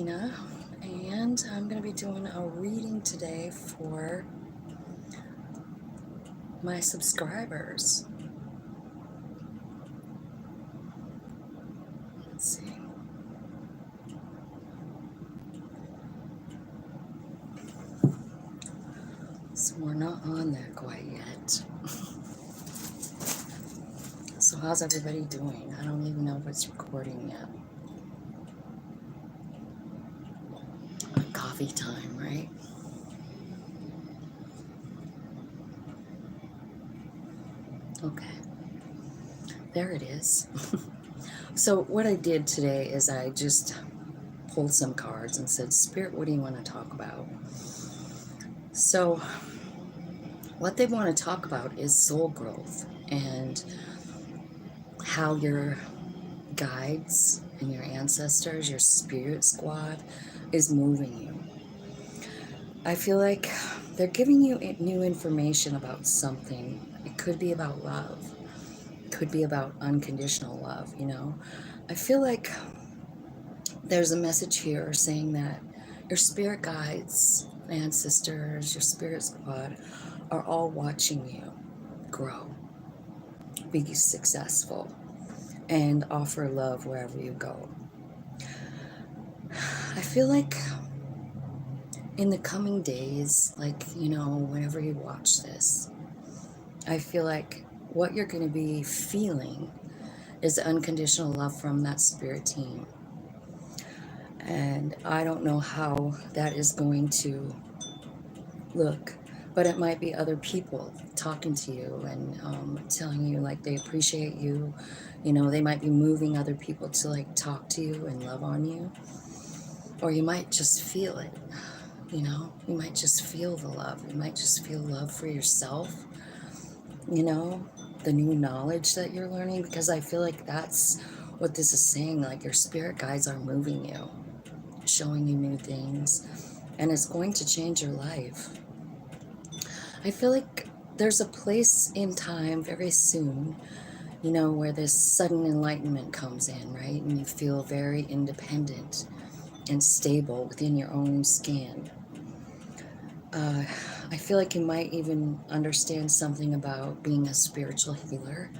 Tina, and I'm going to be doing a reading today for my subscribers. Let's see. So we're not on there quite yet. So how's everybody doing? I don't even know if it's recording yet. Coffee time, right? Okay. There it is. So what I did today is I just pulled some cards and said, Spirit, what do you want to talk about? So what they want to talk about is soul growth and how your guides and your ancestors, your spirit squad, is moving you. I feel like they're giving you new information about something. It could be about love. It could be about unconditional love, you know. I feel like there's a message here saying that your spirit guides, ancestors, your spirit squad are all watching you grow, be successful, and offer love wherever you go. I feel like in the coming days, like, you know, whenever you watch this, I feel like what you're going to be feeling is unconditional love from that spirit team. And I don't know how that is going to look, but it might be other people talking to you and telling you like they appreciate you. You know, they might be moving other people to like talk to you and love on you. Or you might just feel it. You know, you might just feel the love. You might just feel love for yourself, you know, the new knowledge that you're learning, because I feel like that's what this is saying. Like your spirit guides are moving you, showing you new things, and it's going to change your life. I feel like there's a place in time very soon, you know, where this sudden enlightenment comes in, right? And you feel very independent and stable within your own skin. I feel like you might even understand something about being a spiritual healer.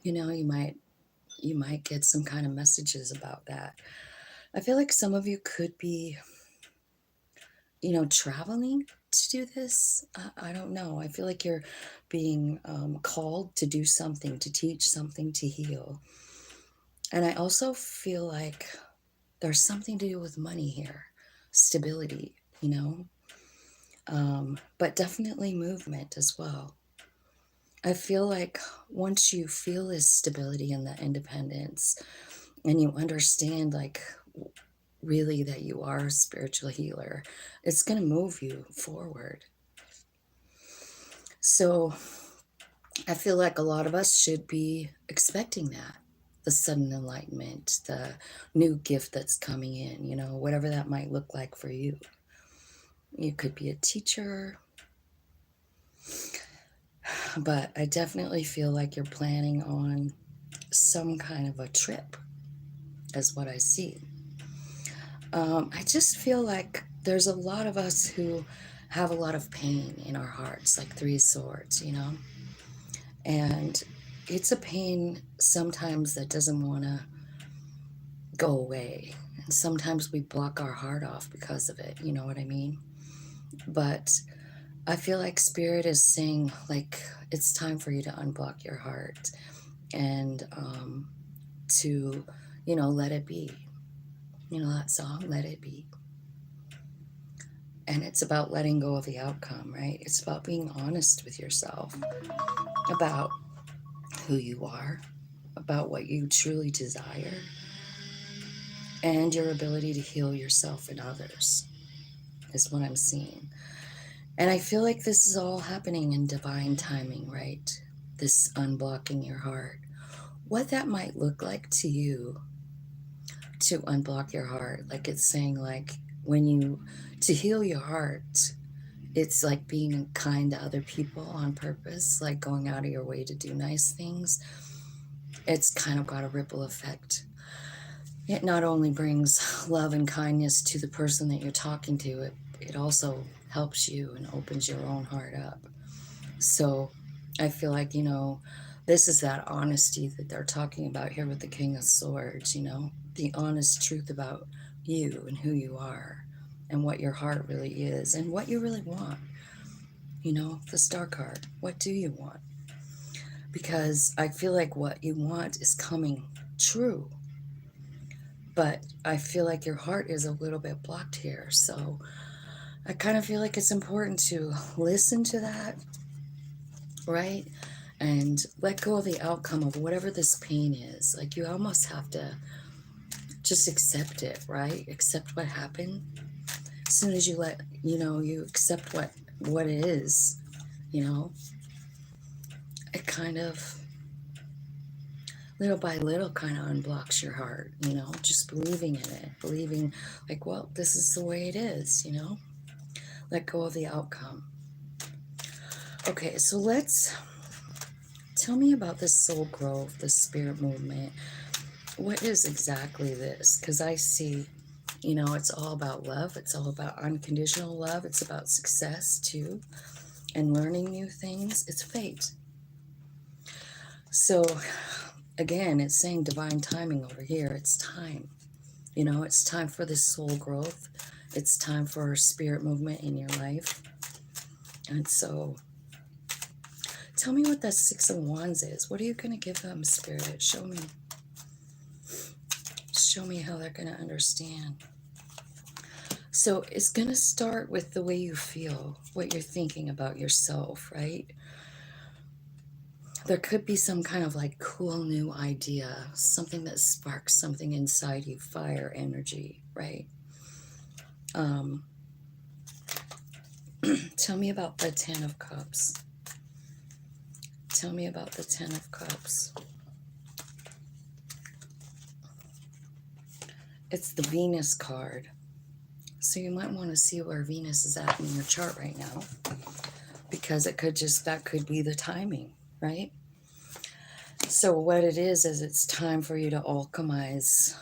You know, you might get some kind of messages about that. I feel like some of you could be, you know, traveling to do this. I don't know. I feel like you're being called to do something, to teach something, to heal. And I also feel like there's something to do with money here, stability, you know, but definitely movement as well. I feel like once you feel this stability and that independence, and you understand like really that you are a spiritual healer, it's going to move you forward. So I feel like a lot of us should be expecting that, the sudden enlightenment, the new gift that's coming in, you know, whatever that might look like for you. You could be a teacher, but I definitely feel like you're planning on some kind of a trip, is what I see. I just feel like there's a lot of us who have a lot of pain in our hearts, like Three Swords, you know? And it's a pain sometimes that doesn't want to go away. And sometimes we block our heart off because of it, you know what I mean? But I feel like Spirit is saying, like, it's time for you to unblock your heart and to, you know, let it be. You know that song, Let It Be? And it's about letting go of the outcome, right? It's about being honest with yourself about who you are, about what you truly desire, and your ability to heal yourself and others, is what I'm seeing. And I feel like this is all happening in divine timing, right? This unblocking your heart. What that might look like to you to unblock your heart, like it's saying, like, when you, to heal your heart, it's like being kind to other people on purpose, like going out of your way to do nice things. It's kind of got a ripple effect. it not only brings love and kindness to the person that you're talking to, it also helps you and opens your own heart up. So I feel like, this is that honesty that they're talking about here with the King of Swords, the honest truth about you and who you are and what your heart really is and what you really want. The Star card. What do you want? Because I feel like what you want is coming true. But I feel like your heart is a little bit blocked here. So I kind of feel like it's important to listen to that, right? And let go of the outcome of whatever this pain is. Like, you almost have to just accept it, right? Accept what happened. As soon as you you accept what it is, it kind of, little by little, kind of unblocks your heart, just believing in it, believing like, well, this is the way it is, let go of the outcome. Okay, so tell me about this soul growth, the spirit movement. What is exactly this? Because I see, it's all about love. It's all about unconditional love. It's about success too, and learning new things. It's fate. So again, it's saying divine timing over here. It's time. It's time for this soul growth. It's time for spirit movement in your life. And so tell me what that Six of Wands is. What are you going to give them, Spirit? Show me. Show me how they're going to understand. So it's going to start with the way you feel, what you're thinking about yourself, right? There could be some kind of like cool new idea, something that sparks something inside you, fire energy, right? Tell me about the Ten of Cups. Tell me about the Ten of Cups. It's the Venus card. So you might want to see where Venus is at in your chart right now, because that could be the timing, right? So what it is it's time for you to alchemize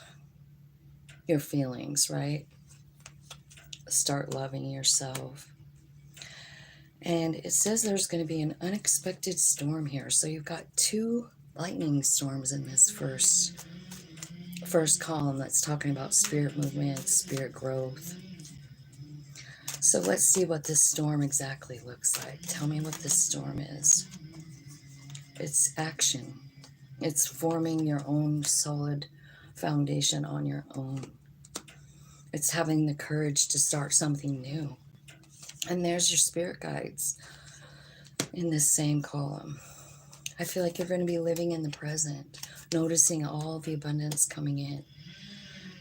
your feelings, right? Start loving yourself. And it says there's going to be an unexpected storm here. So you've got 2 lightning storms in this first column that's talking about spirit movement, spirit growth. So let's see what this storm exactly looks like. Tell me what this storm is. It's action. It's forming your own solid foundation on your own. It's having the courage to start something new. And there's your spirit guides in this same column. I feel like you're going to be living in the present, noticing all the abundance coming in.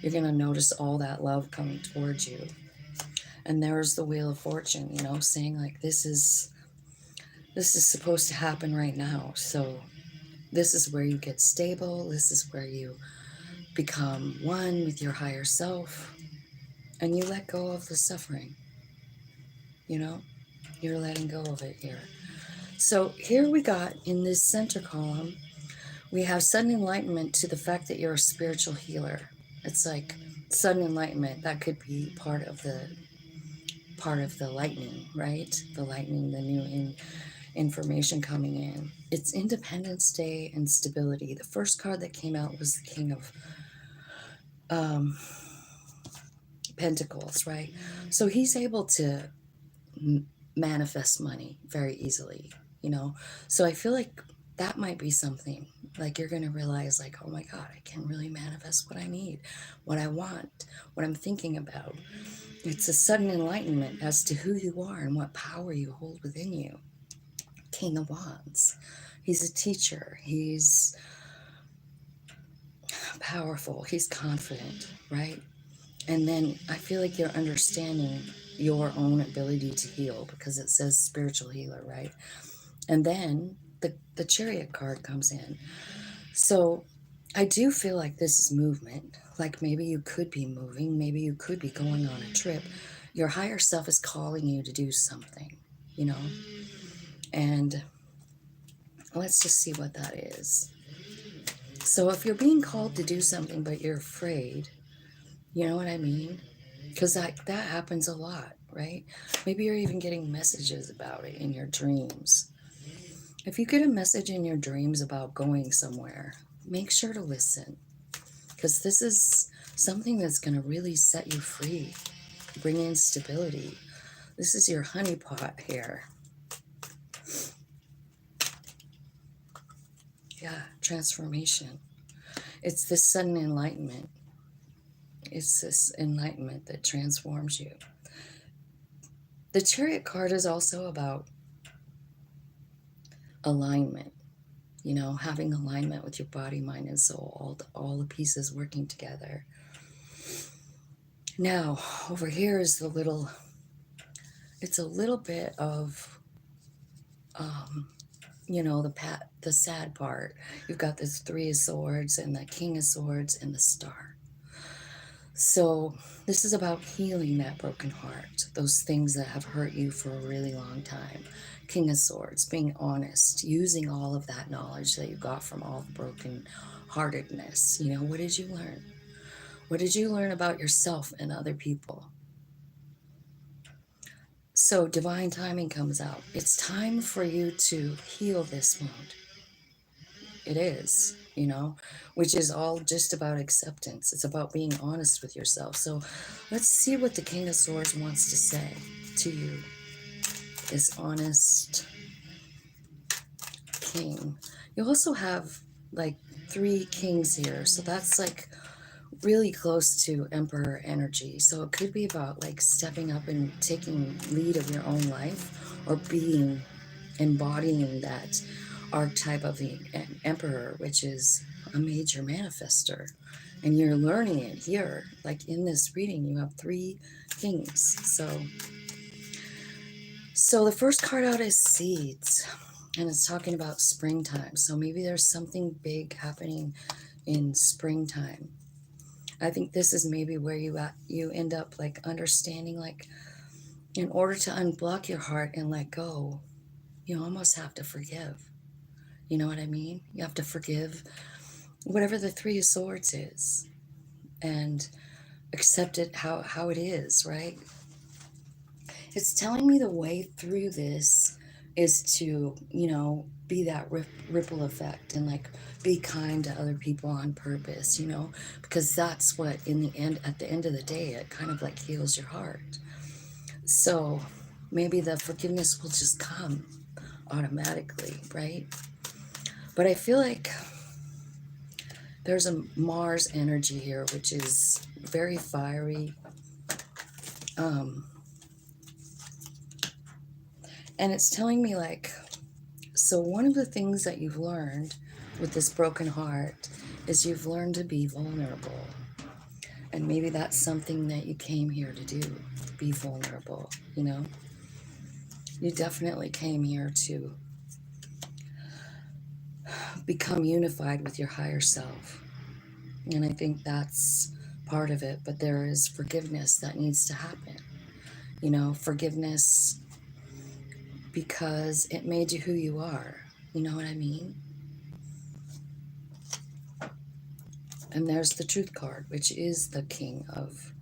You're going to notice all that love coming towards you. And there's the Wheel of Fortune, saying like, this is supposed to happen right now. So this is where you get stable. This is where you become one with your higher self. And you let go of the suffering. You're letting go of it here. So here we got in this center column, we have sudden enlightenment to the fact that you're a spiritual healer. It's like sudden enlightenment. That could be part of the lightning, right? The lightning, the new information coming in. It's Independence Day and stability. The first card that came out was the King of Pentacles, right? So he's able to manifest money very easily, So I feel like that might be something. Like, you're going to realize like, oh my God, I can really manifest what I need, what I want, what I'm thinking about. It's a sudden enlightenment as to who you are and what power you hold within you. King of Wands. He's a teacher. He's powerful. He's confident, right? And then I feel like you're understanding your own ability to heal, because it says spiritual healer, right? And then the Chariot card comes in. So I do feel like this is movement. Like, maybe you could be moving. Maybe you could be going on a trip. Your higher self is calling you to do something, And let's just see what that is. So if you're being called to do something but you're afraid, you know what I mean? Because that happens a lot, right? Maybe you're even getting messages about it in your dreams. If you get a message in your dreams about going somewhere, make sure to listen, because this is something that's going to really set you free, bring in stability. This is your honeypot here. Yeah, transformation. It's this sudden enlightenment. It's this enlightenment that transforms you. The Chariot card is also about alignment, you know, having alignment with your body, mind, and soul, all the pieces working together. Now, over here is it's a little bit of, you know, the sad part. You've got this Three of Swords and the King of Swords and the Star. So this is about healing that broken heart, those things that have hurt you for a really long time. King of Swords, being honest, using all of that knowledge that you got from all the broken heartedness. You know, what did you learn? What did you learn about yourself and other people? So divine timing comes out. It's time for you to heal this wound. It is, you know, which is all just about acceptance. It's about being honest with yourself. So let's see what the King of Swords wants to say to you. This honest king. You also have like 3 kings here. So that's like really close to Emperor energy. So it could be about like stepping up and taking lead of your own life, or embodying that archetype of the Emperor, which is a major manifester. And you're learning it here. Like in this reading, you have 3 kings. So the first card out is Seeds, and it's talking about springtime. So maybe there's something big happening in springtime. I think this is maybe where you end up like understanding, like, in order to unblock your heart and let go, you almost have to forgive. You know what I mean? You have to forgive whatever the Three of Swords is and accept it how it is, right? It's telling me the way through this is to, you know, be that ripple effect and like be kind to other people on purpose, you know, because that's what at the end of the day, it kind of like heals your heart. So maybe the forgiveness will just come automatically, right? But I feel like there's a Mars energy here, which is very fiery. And it's telling me like, so one of the things that you've learned with this broken heart is you've learned to be vulnerable. And maybe that's something that you came here to do, be vulnerable, you know? You definitely came here to become unified with your higher self. And I think that's part of it, but there is forgiveness that needs to happen. You know, forgiveness because it made you who you are. You know what I mean? And there's the Truth card, which is the King of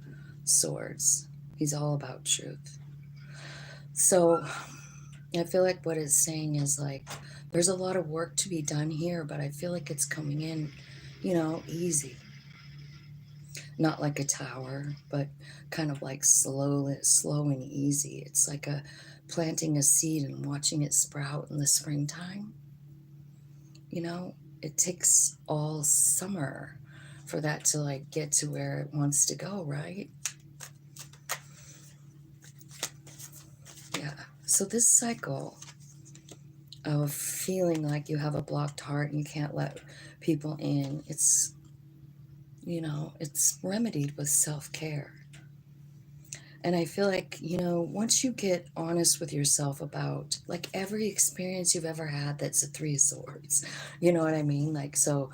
Swords. He's all about truth. So I feel like what it's saying is like, there's a lot of work to be done here, but I feel like it's coming in, you know, easy. Not like a tower, but kind of like slow and easy. It's like planting a seed and watching it sprout in the springtime. You know, it takes all summer for that to like get to where it wants to go, right? Yeah. So this cycle of feeling like you have a blocked heart and you can't let people in, it's, you know, it's remedied with self-care. And I feel like, you know, once you get honest with yourself about like every experience you've ever had that's a 3 of Swords, you know what I mean? Like, so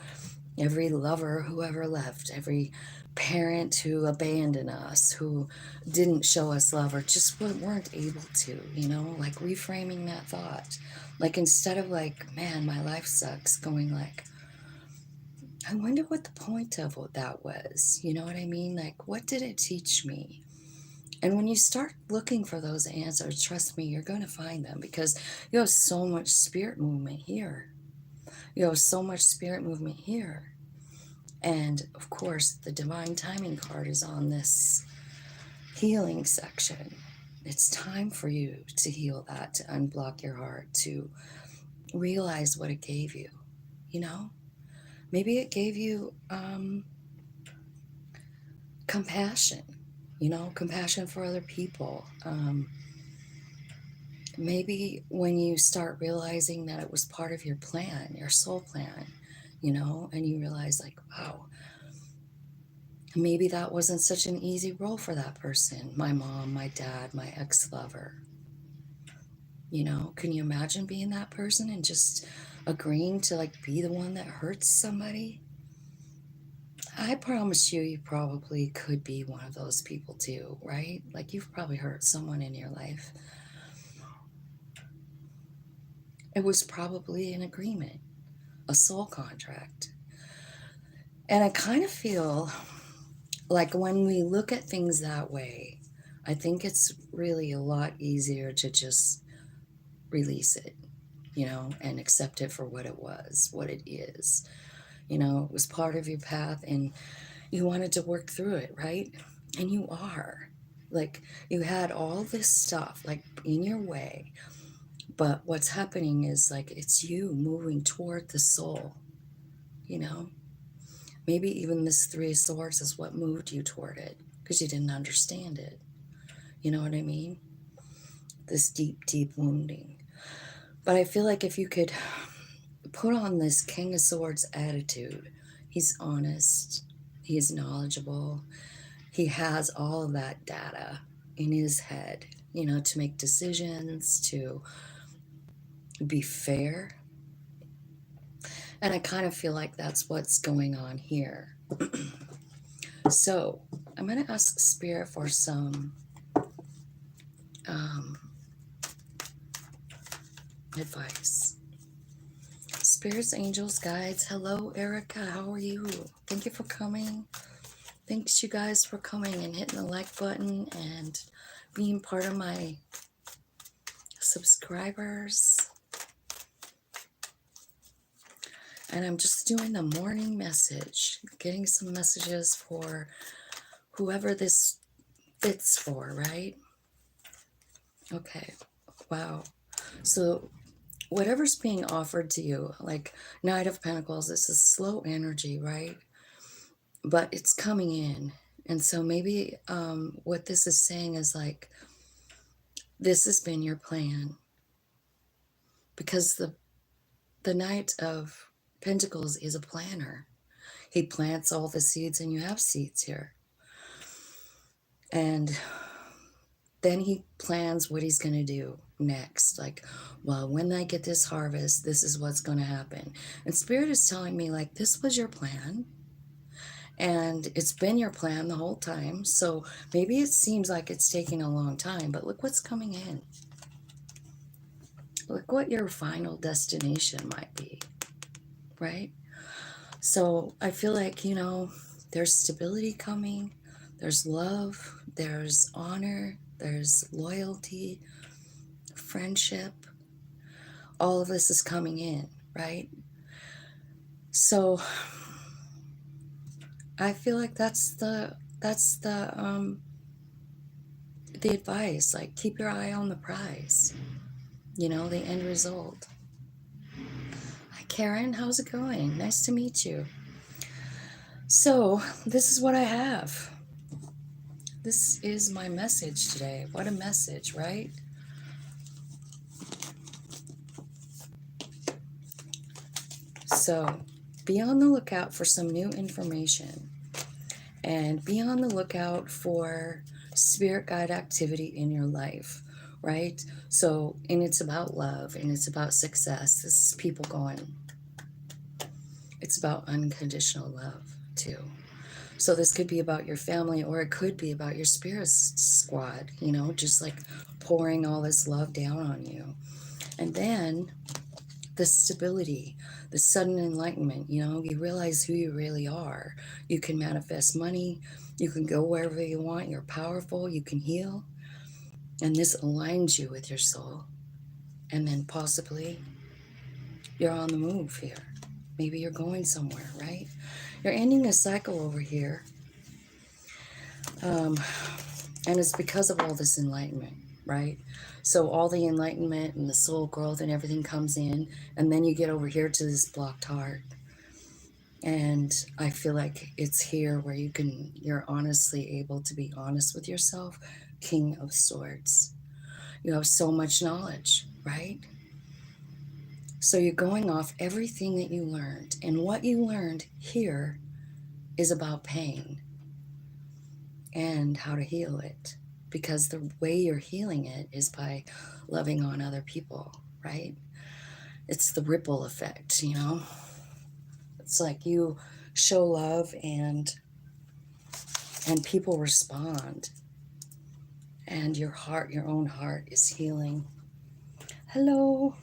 every lover who ever left, every parent who abandoned us, who didn't show us love or just weren't able to, you know, like reframing that thought. Like instead of like, man, my life sucks, going like, I wonder what the point of what that was. You know what I mean? Like, what did it teach me? And when you start looking for those answers, trust me, you're going to find them because you have so much spirit movement here. You have so much spirit movement here. And of course, the divine timing card is on this healing section. It's time for you to heal that, to unblock your heart, to realize what it gave you. You know, maybe it gave you compassion, compassion for other people. Maybe when you start realizing that it was part of your plan, your soul plan, and you realize, like, wow, maybe that wasn't such an easy role for that person. My mom, my dad, my ex-lover. Can you imagine being that person and just agreeing to, like, be the one that hurts somebody? I promise you probably could be one of those people too, right? Like, you've probably hurt someone in your life. It was probably an agreement, a soul contract. And I kind of feel like when we look at things that way, I think it's really a lot easier to just release it, and accept it for what it was, what it is. It was part of your path and you wanted to work through it, right? And you are. Like, you had all this stuff, like, in your way. But what's happening is, like, it's you moving toward the soul, Maybe even this Three of Swords is what moved you toward it because you didn't understand it. You know what I mean? This deep, deep wounding. But I feel like if you could put on this King of Swords attitude, he's honest, he's knowledgeable, he has all of that data in his head, to make decisions, to be fair. And I kind of feel like that's what's going on here. So I'm going to ask Spirit for some advice. Spirits, angels, guides. Hello, Erica. How are you? Thank you for coming. Thanks, you guys, for coming and hitting the like button and being part of my subscribers. And I'm just doing the morning message, getting some messages for whoever this fits for, right? Okay. Wow. So whatever's being offered to you, like Knight of Pentacles, this is slow energy, right? But it's coming in. And so maybe what this is saying is, like, this has been your plan. Because the Knight of Pentacles is a planner. He plants all the seeds, and you have seeds here. And then he plans what he's going to do next. Like, well, when I get this harvest, this is what's going to happen. And Spirit is telling me, like, this was your plan. And it's been your plan the whole time. So maybe it seems like it's taking a long time, but look what's coming in. Look what your final destination might be, right? So I feel like, there's stability coming, there's love, there's honor, there's loyalty, friendship. All of this is coming in, right? So I feel like that's the advice. Like, keep your eye on the prize, the end result. Hi, Karen. How's it going? Nice to meet you. So this is what I have. This is my message today. What a message, right? So be on the lookout for some new information, and be on the lookout for spirit guide activity in your life, right? So, and it's about love, and it's about success. This is people going. It's about unconditional love too. So this could be about your family, or it could be about your spirit squad, just like pouring all this love down on you. And then the stability, the sudden enlightenment. You realize who you really are. You can manifest money. You can go wherever you want. You're powerful. You can heal. And this aligns you with your soul. And then possibly you're on the move here. Maybe you're going somewhere, right? You're ending a cycle over here. And it's because of all this enlightenment, right? So all the enlightenment and the soul growth and everything comes in, and then you get over here to this blocked heart. And I feel like it's here where you're honestly able to be honest with yourself. King of Swords. You have so much knowledge, right? So you're going off everything that you learned. And what you learned here is about pain and how to heal it. Because the way you're healing it is by loving on other people, right? It's the ripple effect, It's like you show love and people respond. And your own heart is healing. Hello.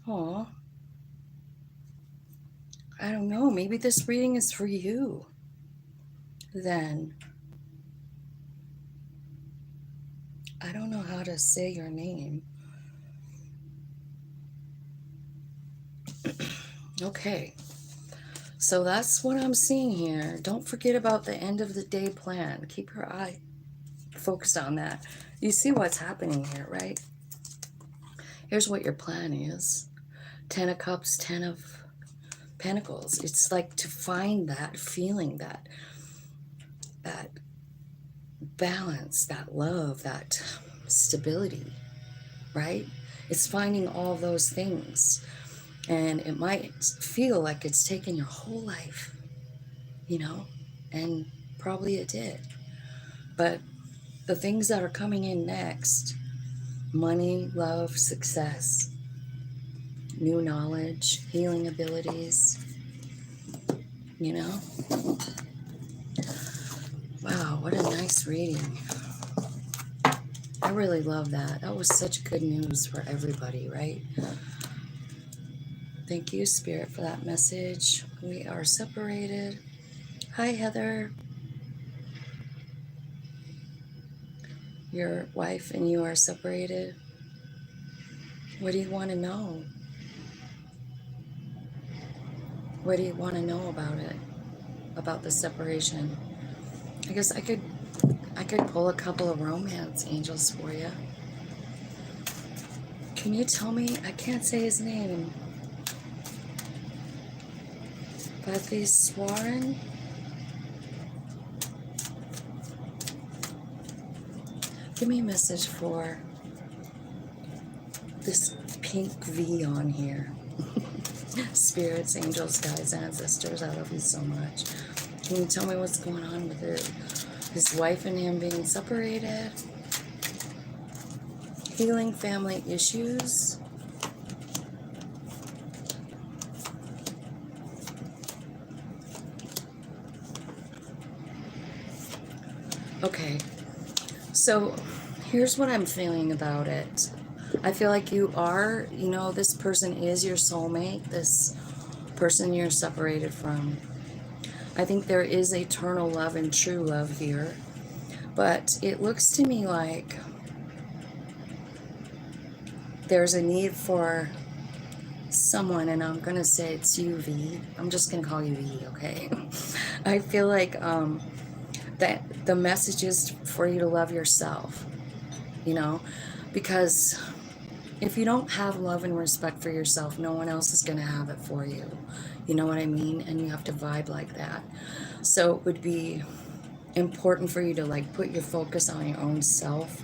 Aw. I don't know. Maybe this reading is for you. Then. I don't know how to say your name. Okay. So that's what I'm seeing here. Don't forget about the end of the day plan. Keep your eye focused on that. You see what's happening here, right? Here's what your plan is. 10 of Cups, 10 of Pentacles. It's like to find that feeling, that balance, that love, that stability, right? It's finding all those things. And it might feel like it's taken your whole life, and probably it did. But the things that are coming in next, money, love, success, new knowledge, healing abilities, Wow, what a nice reading. I really love that. That was such good news for everybody, right? Thank you, Spirit, for that message. We are separated. Hi, Heather. Your wife and you are separated. What do you want to know? What do you want to know about it? About the separation? I guess I could pull a couple of romance angels for you. Can you tell me? I can't say his name. Bathyswaran? Give me a message for this pink V on here. Spirits, angels, guides, ancestors, I love you so much. Can you tell me what's going on with it? His wife and him being separated? Healing family issues? Okay, so here's what I'm feeling about it. I feel like you are, this person is your soulmate, this person you're separated from. I think there is eternal love and true love here, but it looks to me like there's a need for someone, and I'm going to say it's you, V. I'm just going to call you V, okay? I feel like that the message is for you to love yourself, because if you don't have love and respect for yourself, no one else is going to have it for you. You know what I mean? And you have to vibe like that. So it would be important for you to put your focus on your own self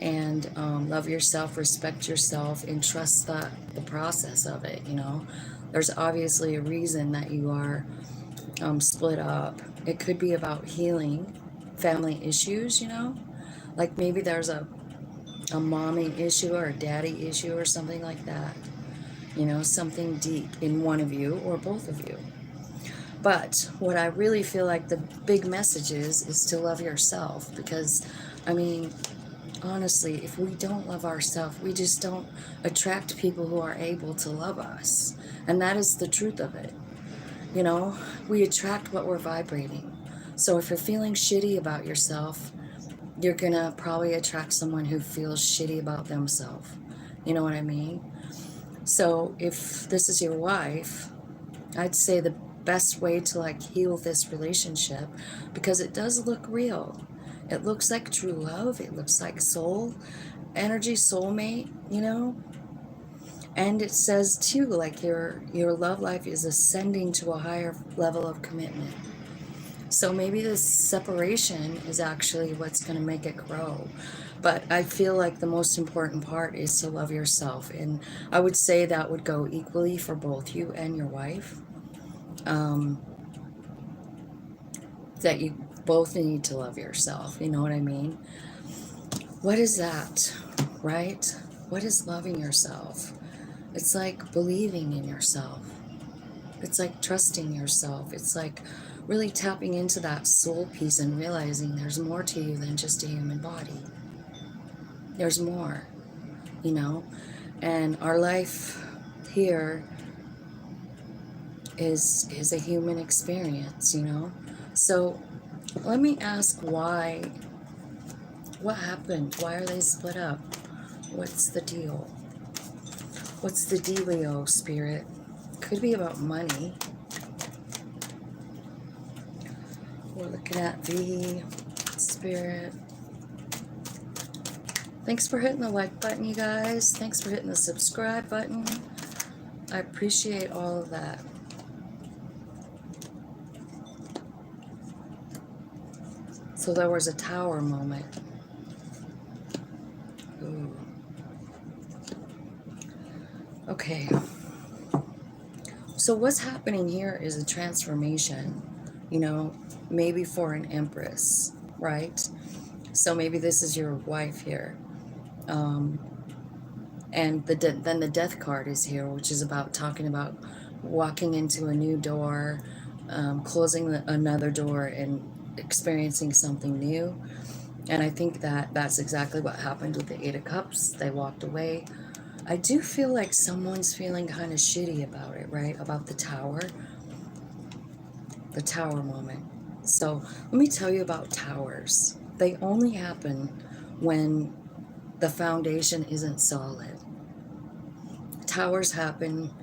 and love yourself, respect yourself, and trust the process of it. There's obviously a reason that you are split up. It could be about healing family issues, like maybe there's a mommy issue or a daddy issue or something like that, something deep in one of you or both of you. But what I really feel like the big message is to love yourself, because honestly, if we don't love ourselves, we just don't attract people who are able to love us. And that is the truth of it. You know, we attract what we're vibrating. So if you're feeling shitty about yourself, you're gonna probably attract someone who feels shitty about themselves. You know what I mean? So if this is your wife, I'd say the best way to like heal this relationship, because it does look real. It looks like true love. It looks like soul energy, soulmate, you know? And it says too, like your love life is ascending to a higher level of commitment. So maybe this separation is actually what's going to make it grow. But I feel like the most important part is to love yourself. And I would say that would go equally for both you and your wife. That you both need to love yourself. You know what I mean? What is that, right? What is loving yourself? It's like believing in yourself. It's like trusting yourself. It's like really tapping into that soul piece and realizing there's more to you than just a human body. There's more, you know? And our life here is a human experience, you know? So let me ask why. What happened? Why are they split up? What's the deal? What's the dealio, Spirit? Could be about money. We're looking at the Spirit. Thanks for hitting the like button, you guys. Thanks for hitting the subscribe button. I appreciate all of that. So there was a tower moment. Ooh. Okay. So what's happening here is a transformation, you know, maybe for an empress, right? So maybe this is your wife here. And then the death card is here, which is about talking about walking into a new door, closing another door and experiencing something new. And I think that that's exactly what happened with the Eight of Cups. They walked away. I do feel like someone's feeling kind of shitty about it, right? About the tower moment. So let me tell you about towers. They only happen when the foundation isn't solid. Towers happen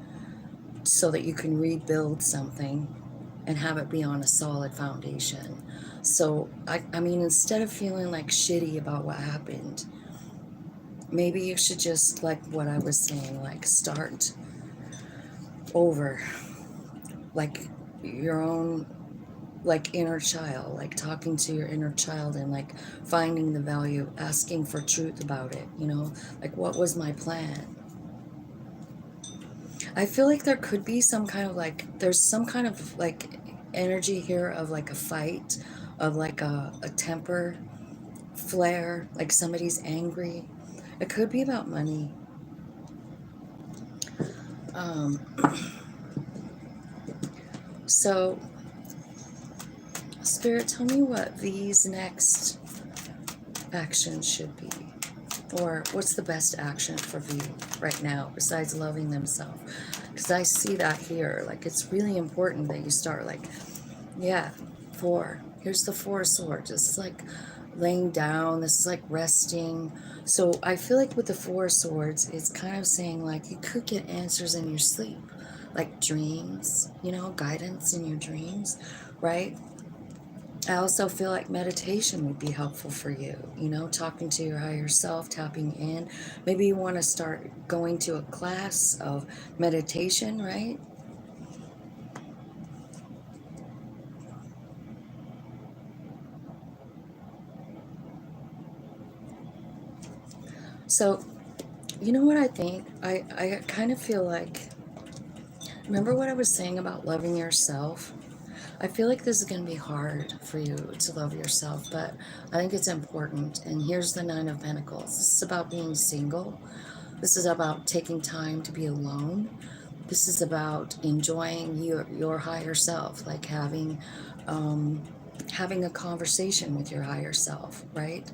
so that you can rebuild something and have it be on a solid foundation. So, I mean, instead of feeling like shitty about what happened, maybe you should just, like what I was saying, like start over, like your own, like inner child, like talking to your inner child and like finding the value, asking for truth about it, you know, like what was my plan? I feel like there could be some kind of like, there's some kind of like energy here of like a fight, of like a temper flare, like somebody's angry. It could be about money. So, Spirit, tell me what these next actions should be. Or what's the best action for V right now besides loving themselves? Because I see that here. Like, it's really important that you start, like, yeah, 4. Here's the 4 of Swords. This is like laying down. This is like resting. So I feel like with the 4 of Swords, it's kind of saying, like, you could get answers in your sleep. Like dreams, you know, guidance in your dreams, right? I also feel like meditation would be helpful for you, you know, talking to your higher self, tapping in. Maybe you want to start going to a class of meditation, right? So, you know what I think? I kind of feel like, remember what I was saying about loving yourself? I feel like this is going to be hard for you to love yourself, but I think it's important. And here's the 9 of Pentacles. This is about being single. This is about taking time to be alone. This is about enjoying your higher self, like having a conversation with your higher self, right?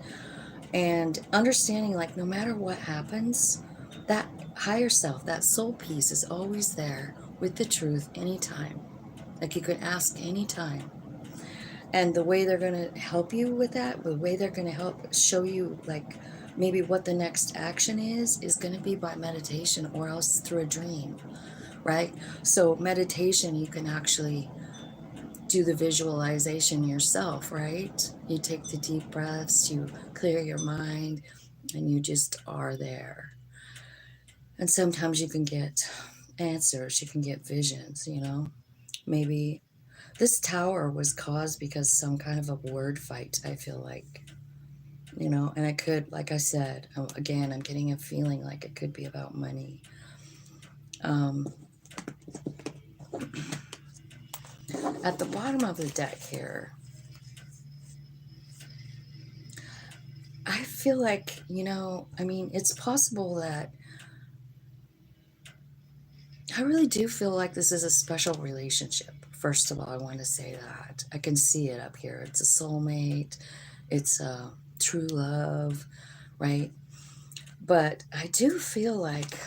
And understanding, like, no matter what happens, that higher self, that soul piece is always there with the truth anytime. Like, you can ask anytime. And the way they're going to help you with that, the way they're going to help show you, like, maybe what the next action is going to be by meditation or else through a dream, right? So meditation, you can actually do the visualization yourself, right? You take the deep breaths, you clear your mind, and you just are there. And sometimes you can get answers, you can get visions, you know. Maybe this tower was caused because some kind of a word fight, I feel like, you know, and it could, like I said, again, I'm getting a feeling like it could be about money. At the bottom of the deck here, I feel like, you know, I mean, it's possible that I really do feel like this is a special relationship. First of all, I want to say that. I can see it up here. It's a soulmate, it's a true love, right? But I do feel like,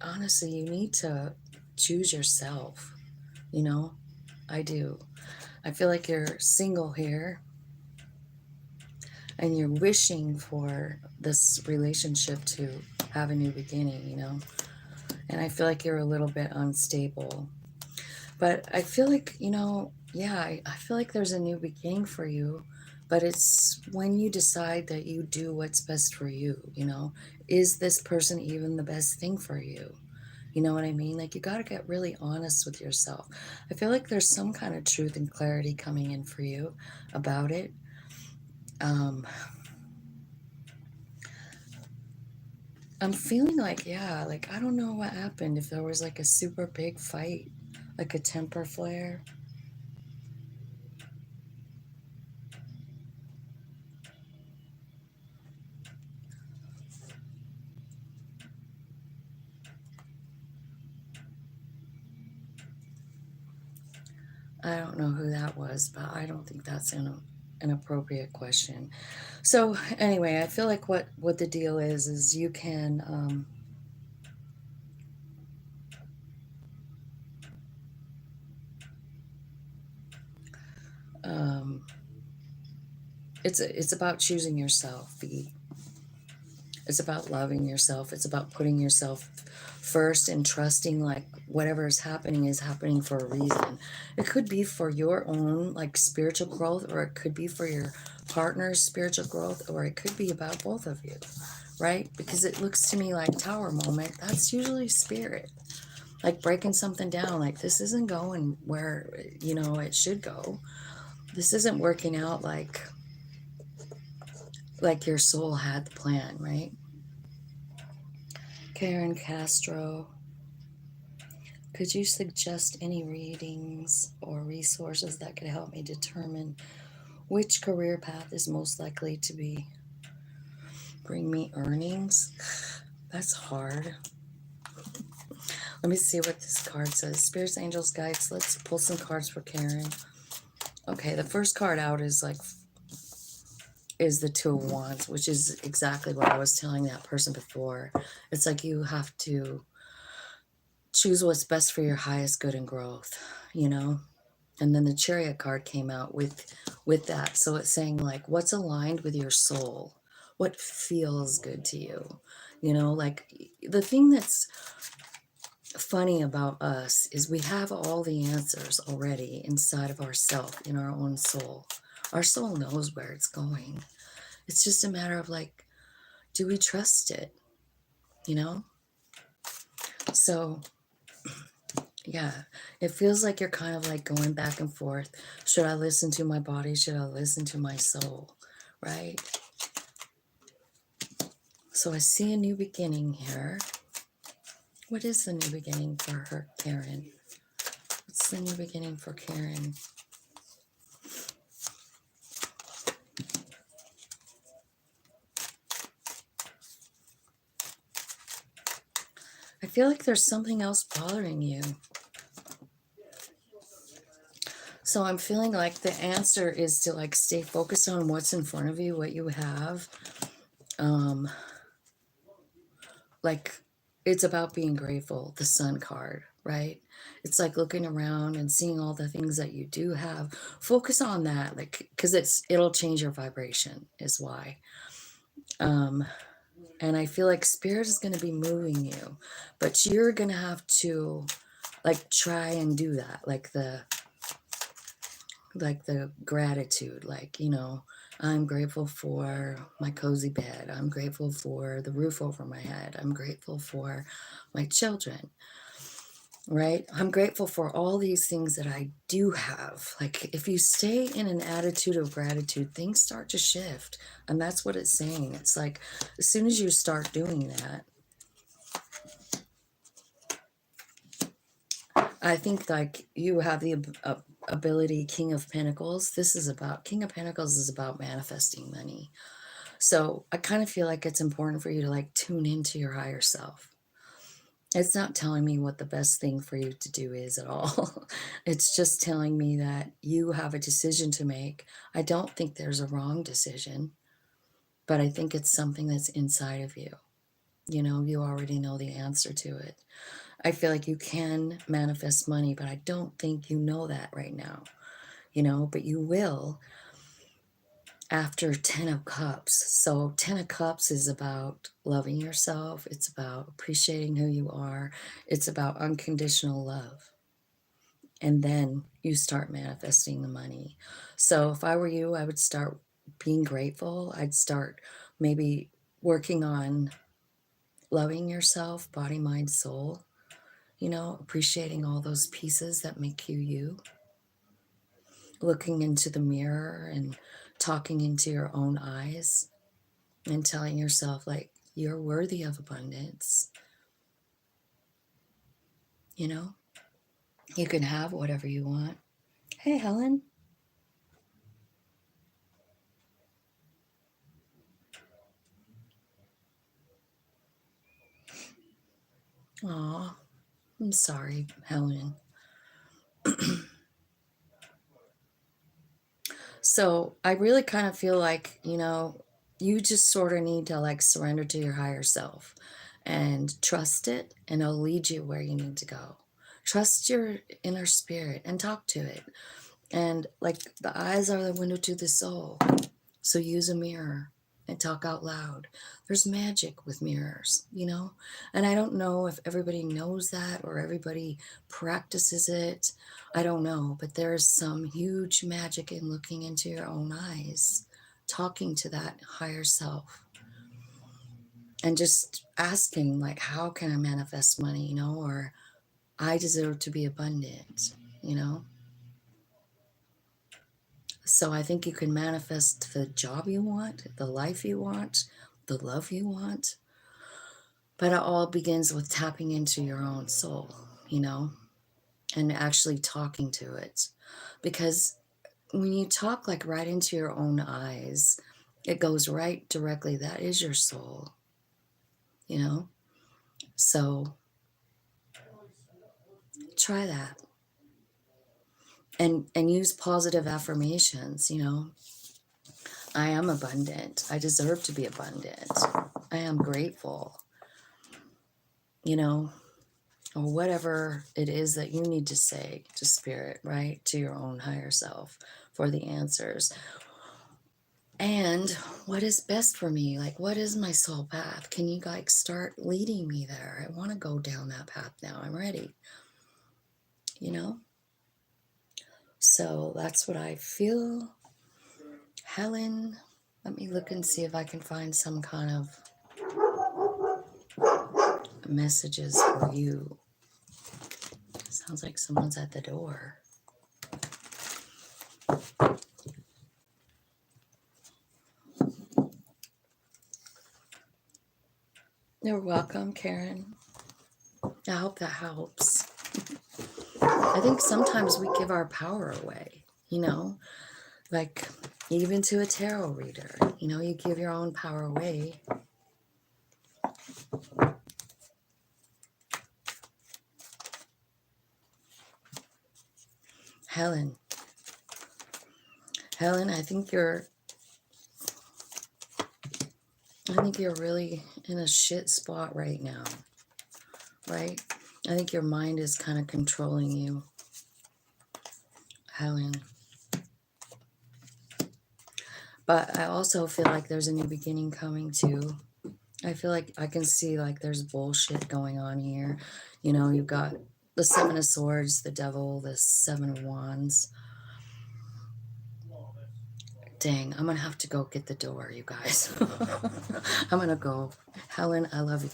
honestly, you need to choose yourself, you know? I do. I feel like you're single here and you're wishing for this relationship to have a new beginning, you know? And I feel like you're a little bit unstable. But I feel like, you know, yeah, I feel like there's a new beginning for you. But it's when you decide that you do what's best for you, you know? Is this person even the best thing for you? You know what I mean? Like, you got to get really honest with yourself. I feel like there's some kind of truth and clarity coming in for you about it. Um, I'm feeling like, yeah, like, I don't know what happened. If there was like a super big fight, like a temper flare. I don't know who that was, but I don't think that's an appropriate question. So anyway, I feel like what the deal is you can um, it's about choosing yourself. It's about loving yourself. It's about putting yourself first and trusting, like, whatever is happening for a reason. It could be for your own, like, spiritual growth, or it could be for your partner's spiritual growth, or it could be about both of you, right? Because it looks to me like tower moment, that's usually spirit. Like breaking something down, like, this isn't going where, you know, it should go. This isn't working out like your soul had the plan, right? Karen Castro, could you suggest any readings or resources that could help me determine which career path is most likely to bring me earnings? That's hard. Let me see what this card says. Spirits, angels, guides. Let's pull some cards for Karen. Okay, the first card out is the Two of Wands, which is exactly what I was telling that person before. It's like you have to choose what's best for your highest good and growth, you know? And then the Chariot card came out with that. So it's saying, like, what's aligned with your soul? What feels good to you? You know, like, the thing that's funny about us is we have all the answers already inside of ourself, in our own soul. Our soul knows where it's going. It's just a matter of, like, do we trust it? You know? So yeah, it feels like you're kind of like going back and forth. Should I listen to my body? Should I listen to my soul? Right? So I see a new beginning here. What is the new beginning for her, Karen? What's the new beginning for Karen? I feel like there's something else bothering you. So I'm feeling like the answer is to like stay focused on what's in front of you, what you have. Um, like it's about being grateful, the sun card, right? It's like looking around and seeing all the things that you do have. Focus on that, like, because it'll change your vibration is why. Um, and I feel like spirit is going to be moving you, but you're going to have to like try and do that, like the gratitude, like, you know, I'm grateful for my cozy bed. I'm grateful for the roof over my head. I'm grateful for my children, right? I'm grateful for all these things that I do have. Like if you stay in an attitude of gratitude, things start to shift. And that's what it's saying. It's like as soon as you start doing that, I think like you have the ability, King of Pentacles. King of Pentacles is about manifesting money. So I kind of feel like it's important for you to like tune into your higher self. It's not telling me what the best thing for you to do is at all. It's just telling me that you have a decision to make. I don't think there's a wrong decision, but I think it's something that's inside of you. You know, you already know the answer to it. I feel like you can manifest money, but I don't think you know that right now, you know, but you will after 10 of Cups. So 10 of Cups is about loving yourself. It's about appreciating who you are. It's about unconditional love. And then you start manifesting the money. So if I were you, I would start being grateful. I'd start maybe working on loving yourself, body, mind, soul, you know, appreciating all those pieces that make you you. Looking into the mirror and talking into your own eyes and telling yourself like you're worthy of abundance. You know, you can have whatever you want. Hey, Helen. Aw, I'm sorry, Helen. So I really kind of feel like, you know, you just sort of need to like surrender to your higher self and trust it, and it'll lead you where you need to go. Trust your inner spirit and talk to it. And like the eyes are the window to the soul. So use a mirror and talk out loud. There's magic with mirrors, you know? And I don't know if everybody knows that or everybody practices it. I don't know, but there's some huge magic in looking into your own eyes, talking to that higher self, and just asking, like, how can I manifest money, you know? Or I deserve to be abundant, you know? So I think you can manifest the job you want, the life you want, the love you want. But it all begins with tapping into your own soul, you know, and actually talking to it. Because when you talk like right into your own eyes, it goes right directly. That is your soul, you know? So try that. And use positive affirmations, you know. I am abundant. I deserve to be abundant. I am grateful, you know, or whatever it is that you need to say to spirit, right? To your own higher self for the answers. And what is best for me? Like, what is my soul path? Can you like start leading me there? I want to go down that path now. I'm ready, you know? So that's what I feel. Helen, let me look and see if I can find some kind of messages for you. Sounds like someone's at the door. You're welcome, Karen. I hope that helps. I think sometimes we give our power away, you know, like even to a tarot reader, you know, you give your own power away. Helen, Helen, I think you're really in a shit spot right now, right? I think your mind is kind of controlling you, Helen. But I also feel like there's a new beginning coming too. I feel like I can see like there's bullshit going on here. You know, you've got the Seven of Swords, the Devil, the Seven of Wands. Dang, I'm gonna have to go get the door, you guys. I'm gonna go. Helen, I love you.